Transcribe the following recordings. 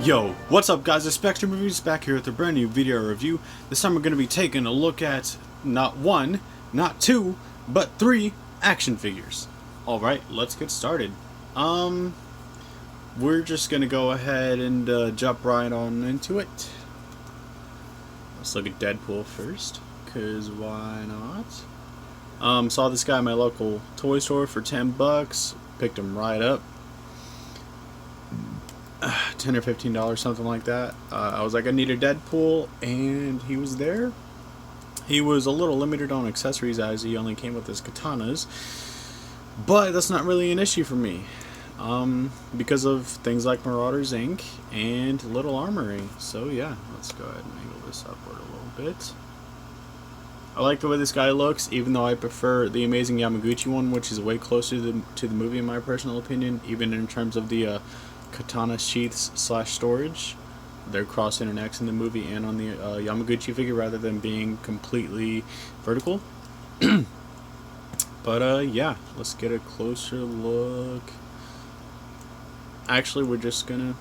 Yo, what's up guys, it's Spectrum Movies back here with a brand new video review. This time we're going to be taking a look at not one, not two, but three action figures. Alright, let's get started. We're just going to go ahead and jump right on into it. Let's look at Deadpool first, because why not? Saw this guy at my local toy store for 10 bucks, picked him right up. $10 or $15, something like that. I was like, I need a Deadpool, and he was there. He was a little limited on accessories as he only came with his katanas, but that's not really an issue for me because of things like Marauders Inc. and Little Armory. So yeah, let's go ahead and angle this upward a little bit. I like the way this guy looks, even though I prefer the Amazing Yamaguchi one, which is way closer to the movie in my personal opinion, even in terms of the katana sheaths / storage. They're cross interconnects in the movie and on the Yamaguchi figure rather than being completely vertical. But yeah, let's get a closer look. Actually, we're just gonna,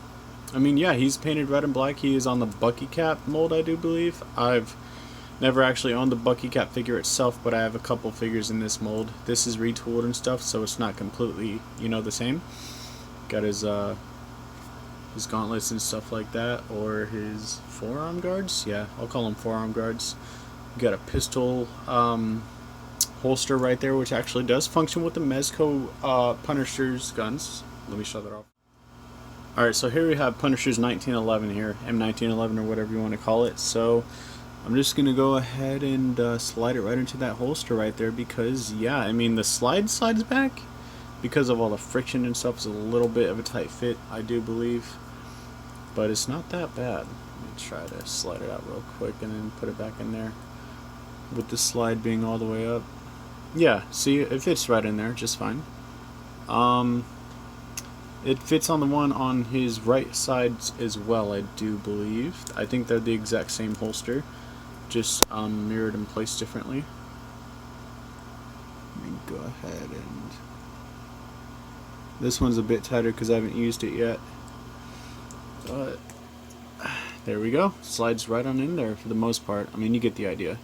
yeah, he's painted red and black. He is on the Bucky Cap mold, I do believe. I've never actually owned the Bucky Cap figure itself, but I have a couple figures in this mold. This is retooled and stuff, so it's not completely, the same. Got his gauntlets and stuff like that, or his forearm guards. Yeah, I'll call them forearm guards. Got a pistol holster right there, which actually does function with the Mezco Punisher's guns. Let me show that off. Alright, so here we have Punisher's 1911 here, M1911 or whatever you want to call it. So I'm just going to go ahead and slide it right into that holster right there because, yeah, the slides back because of all the friction and stuff. Is a little bit of a tight fit, I do believe, but it's not that bad. Let me try to slide it out real quick and then put it back in there with the slide being all the way up. Yeah, see, it fits right in there just fine. It fits on the one on his right side as well, I do believe. I think they're the exact same holster, just mirrored and placed differently. Let me go ahead and... This one's a bit tighter because I haven't used it yet. But there we go. Slides right on in there for the most part. You get the idea.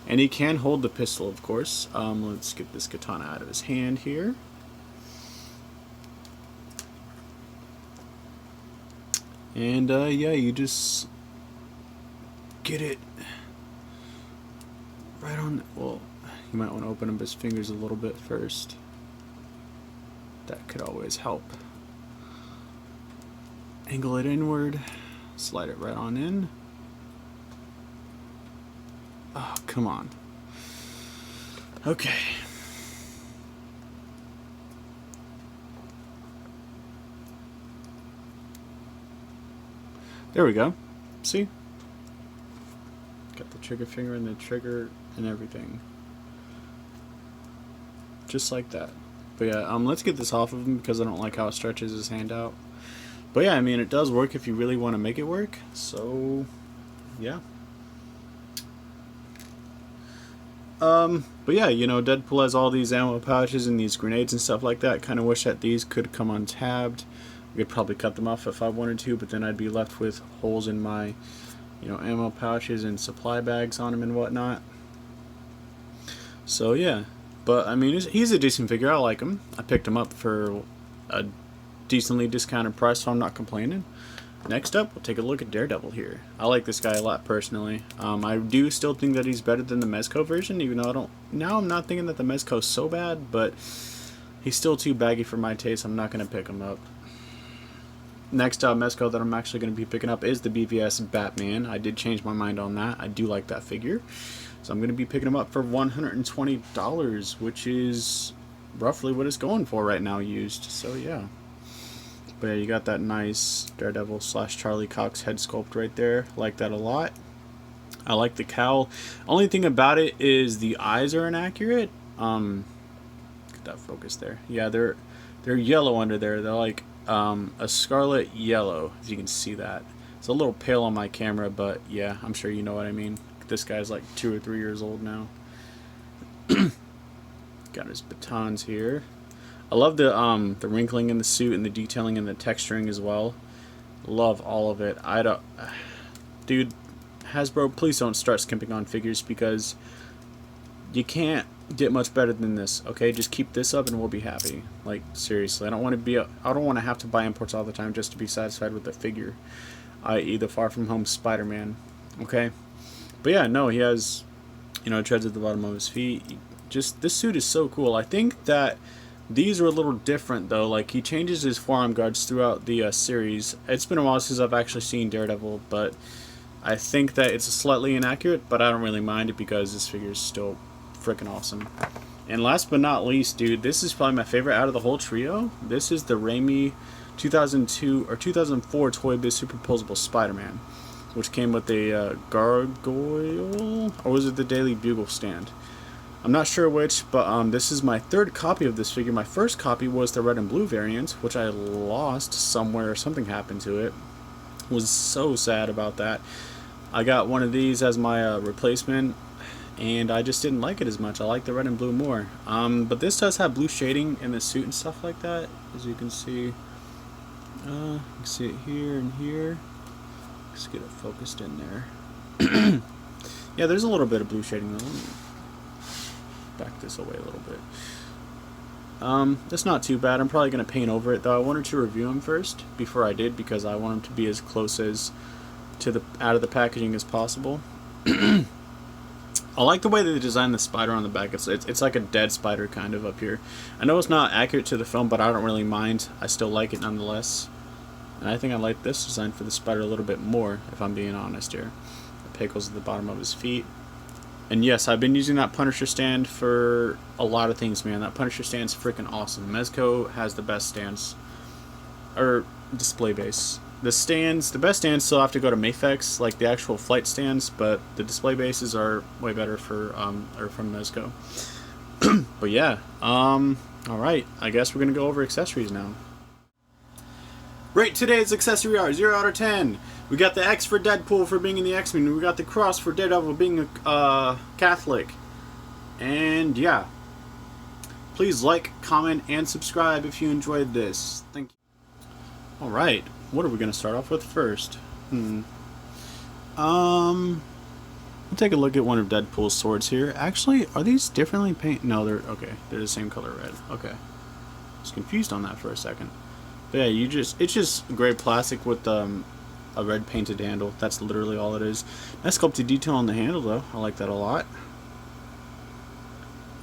And he can hold the pistol, of course. Let's get this katana out of his hand here. And yeah, you just get it right on. Well, you might want to open up his fingers a little bit first. That could always help. Angle it inward, slide it right on in. Oh, come on. Okay. There we go. See? Got the trigger finger and the trigger and everything. Just like that. But yeah, let's get this off of him because I don't like how it stretches his hand out. But yeah, it does work if you really want to make it work. So, yeah. But yeah, Deadpool has all these ammo pouches and these grenades and stuff like that. Kind of wish that these could come untabbed. I could probably cut them off if I wanted to, but then I'd be left with holes in my, ammo pouches and supply bags on them and whatnot. So yeah. But, he's a decent figure. I like him. I picked him up for a decently discounted price, so I'm not complaining. Next up, we'll take a look at Daredevil here. I like this guy a lot, personally. I do still think that he's better than the Mezco version, even though I'm not thinking that the Mezco's so bad, but he's still too baggy for my taste. I'm not going to pick him up. Next Mezco that I'm actually going to be picking up is the BVS Batman. I did change my mind on that. I do like that figure. So I'm going to be picking them up for $120, which is roughly what it's going for right now used. So yeah. But yeah, you got that nice Daredevil / Charlie Cox head sculpt right there. Like that a lot. I like the cowl. Only thing about it is the eyes are inaccurate. Get that focus there. Yeah, they're yellow under there. They're like a scarlet yellow, if you can see that. It's a little pale on my camera, but yeah, I'm sure you know what I mean. This guy's like 2 or 3 years old now. Got his batons here. I love the wrinkling in the suit and the detailing and the texturing as well. Love all of it. I don't... Dude, Hasbro, please don't start skimping on figures, because you can't get much better than this, okay? Just keep this up and we'll be happy. Like, seriously, I don't want to have to buy imports all the time just to be satisfied with the figure, i.e. the Far From Home Spider-Man, okay? But yeah, no, he has, you know, treads at the bottom of his feet. Just, this suit is so cool. I think that these are a little different, though. Like, he changes his forearm guards throughout the series. It's been a while since I've actually seen Daredevil, but I think that it's slightly inaccurate, but I don't really mind it because this figure is still freaking awesome. And last but not least, dude, this is probably my favorite out of the whole trio. This is the Raimi 2002 or 2004 Toy Biz Superposable Spider-Man, which came with a gargoyle, or was it the Daily Bugle stand? I'm not sure which, but this is my third copy of this figure. My first copy was the red and blue variant, which I lost somewhere. Something happened to it. Was so sad about that. I got one of these as my replacement, and I just didn't like it as much. I like the red and blue more. But this does have blue shading in the suit and stuff like that, as you can see. You can see it here and here. Let's get it focused in there. Yeah, there's a little bit of blue shading though. Let me back this away a little bit. It's not too bad. I'm probably going to paint over it, though. I wanted to review him first before I did, because I want him to be as close as to the out of the packaging as possible. I like the way they designed the spider on the back. It's like a dead spider kind of up here. I know it's not accurate to the film, but I don't really mind. I still like it nonetheless. And I think I like this design for the spider a little bit more, if I'm being honest here. The pickles at the bottom of his feet. And yes, I've been using that Punisher stand for a lot of things, man. That Punisher stand's freaking awesome. Mezco has the best stands. Or display base. The best stands still have to go to Mafex, like the actual flight stands, but the display bases are way better for from Mezco. But yeah, alright, I guess we're gonna go over accessories now. Rate today's accessory are 0 out of 10. We got the X for Deadpool for being in the X-Men. We got the cross for Daredevil being a Catholic. And yeah. Please like, comment, and subscribe if you enjoyed this. Thank you. Alright. What are we going to start off with first? We'll take a look at one of Deadpool's swords here. Actually, are these differently painted? No, they're okay. They're the same color red. Okay. I was confused on that for a second. But yeah, it's just gray plastic with a red painted handle. That's literally all it is. Nice sculpted detail on the handle though. I like that a lot.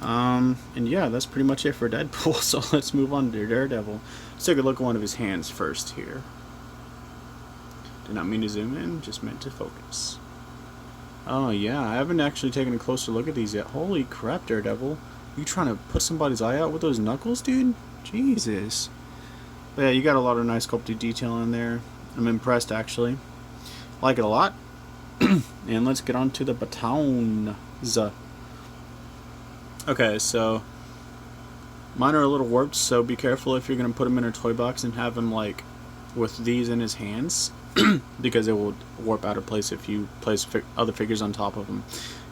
And yeah, that's pretty much it for Deadpool. So let's move on to Daredevil. Let's take a look at one of his hands first here. Did not mean to zoom in, just meant to focus. Oh yeah, I haven't actually taken a closer look at these yet. Holy crap, Daredevil. You trying to put somebody's eye out with those knuckles, dude? Jesus. But yeah, you got a lot of nice sculpted detail in there. I'm impressed, actually. Like it a lot. And let's get on to the batons. Okay, so mine are a little warped, so be careful if you're going to put them in a toy box and have him, like, with these in his hands. Because it will warp out of place if you place other figures on top of them.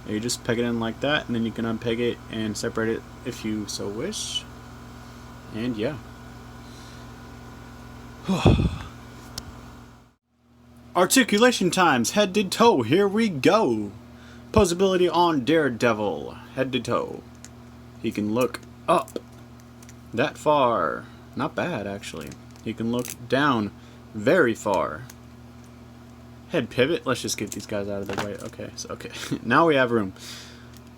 And you just peg it in like that, and then you can unpeg it and separate it if you so wish. And yeah. Articulation times, head to toe, here we go. Posability on Daredevil, head to toe. He can look up that far, not bad actually. He can look down very far. Head pivot, let's just get these guys out of the way. Okay, so okay, now we have room.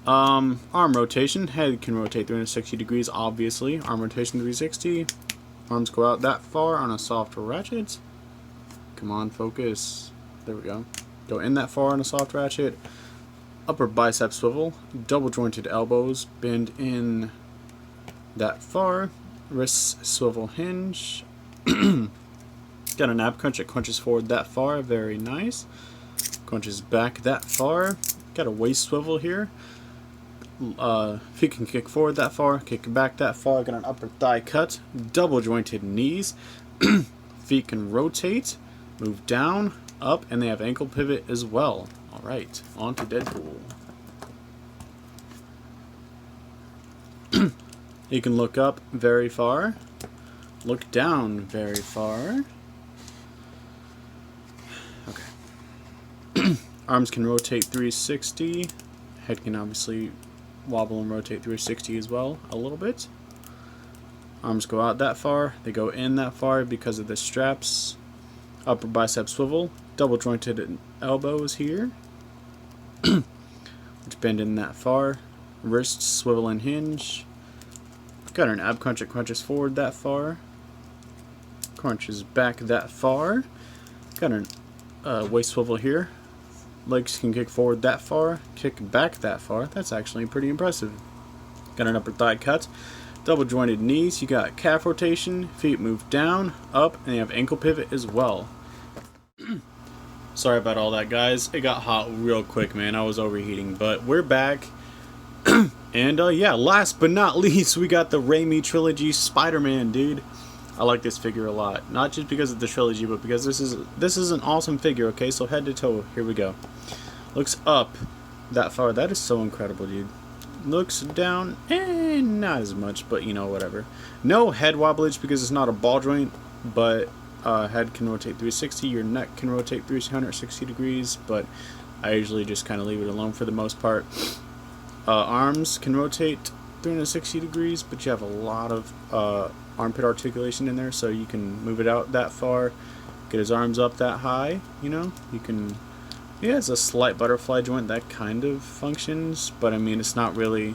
Arm rotation, head can rotate 360 degrees obviously. Arm rotation 360. Arms go out that far on a soft ratchet. Come on, focus. There we go. Go in that far on a soft ratchet. Upper bicep swivel. Double jointed elbows. Bend in that far. Wrist swivel hinge. Got an ab crunch. It crunches forward that far. Very nice. Crunches back that far. Got a waist swivel here. Feet can kick forward that far, kick back that far. Got an upper thigh cut, double jointed knees. Feet can rotate, move down, up, and they have ankle pivot as well. Alright, on to Deadpool. You can look up very far, look down very far. Arms can rotate 360. Head can obviously wobble and rotate 360 as well, a little bit. Arms go out that far, they go in that far because of the straps. Upper bicep swivel, double jointed elbows here, which bend in that far. Wrists swivel and hinge. Got an ab crunch that crunches forward that far. Crunches back that far. Got an waist swivel here. Legs can kick forward that far, kick back that far. That's actually pretty impressive. Got an upper thigh cut. Double jointed knees. You got calf rotation. Feet move down, up, and you have ankle pivot as well. Sorry about all that, guys. It got hot real quick, man. I was overheating, but we're back. And yeah, last but not least, we got the Raimi trilogy SpiderMan, dude. I like this figure a lot. Not just because of the trilogy, but because this is an awesome figure, okay? So head to toe, here we go. Looks up that far. That is so incredible, dude. Looks down, not as much, but you know, whatever. No head wobblage because it's not a ball joint, but head can rotate 360. Your neck can rotate 360 degrees, but I usually just kind of leave it alone for the most part. Arms can rotate 360 degrees, but you have a lot of armpit articulation in there, so you can move it out that far, get his arms up that high, you know. You can, yeah, it's a slight butterfly joint that kind of functions, but I mean, it's not really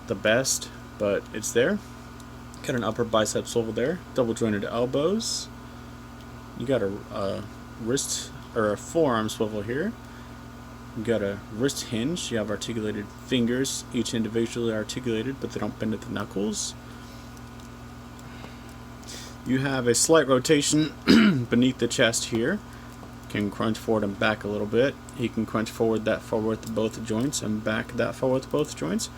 the best, but it's there. Got an upper bicep swivel there, double jointed elbows. You got a wrist or a forearm swivel here. You got a wrist hinge. You have articulated fingers, each individually articulated, but they don't bend at the knuckles. You have a slight rotation beneath the chest here. Can crunch forward and back a little bit. He can crunch forward that far with both joints and back that far with both joints.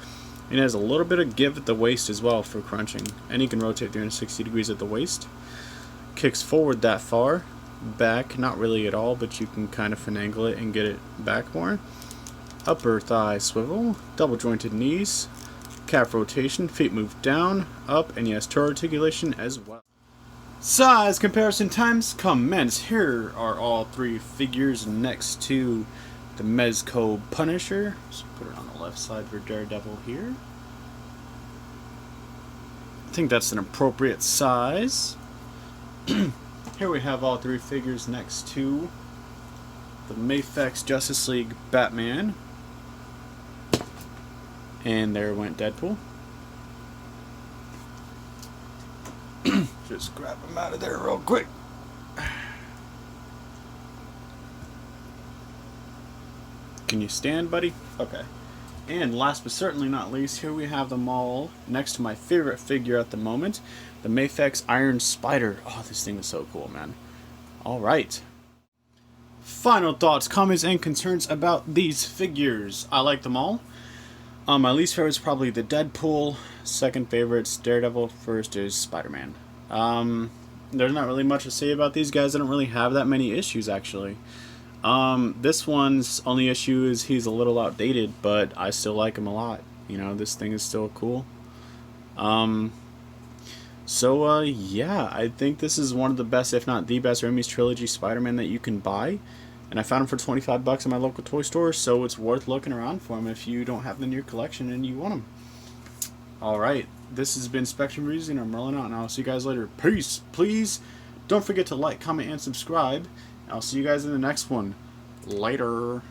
And has a little bit of give at the waist as well for crunching. And he can rotate 360 degrees at the waist. Kicks forward that far. Back, not really at all, but you can kind of finagle it and get it back more. Upper thigh swivel. Double jointed knees. Calf rotation. Feet move down, up, and he has toe articulation as well. Size comparison times commence. Here are all three figures next to the Mezco Punisher. So put it on the left side for Daredevil here. I think that's an appropriate size. Here we have all three figures next to the Mafex Justice League Batman. And there went Deadpool. Just grab him out of there real quick. Can you stand, buddy? Okay. And last but certainly not least, here we have them all next to my favorite figure at the moment, the Mafex Iron Spider. Oh, this thing is so cool, man. Alright. Final thoughts, comments, and concerns about these figures. I like them all. My least favorite is probably the Deadpool. Second favorite's Daredevil. First is Spider-Man. There's not really much to say about these guys. I don't really have that many issues, actually. This one's only issue is he's a little outdated, but I still like him a lot. You know, this thing is still cool. Yeah, I think this is one of the best, if not the best, Raimi's trilogy Spider-Man that you can buy. And I found him for 25 bucks in my local toy store, so it's worth looking around for him if you don't have them in your collection and you want them. Alright, this has been Spectrum Reviews, and I'm rolling out, and I'll see you guys later. Peace! Please don't forget to like, comment, and subscribe. I'll see you guys in the next one. Later.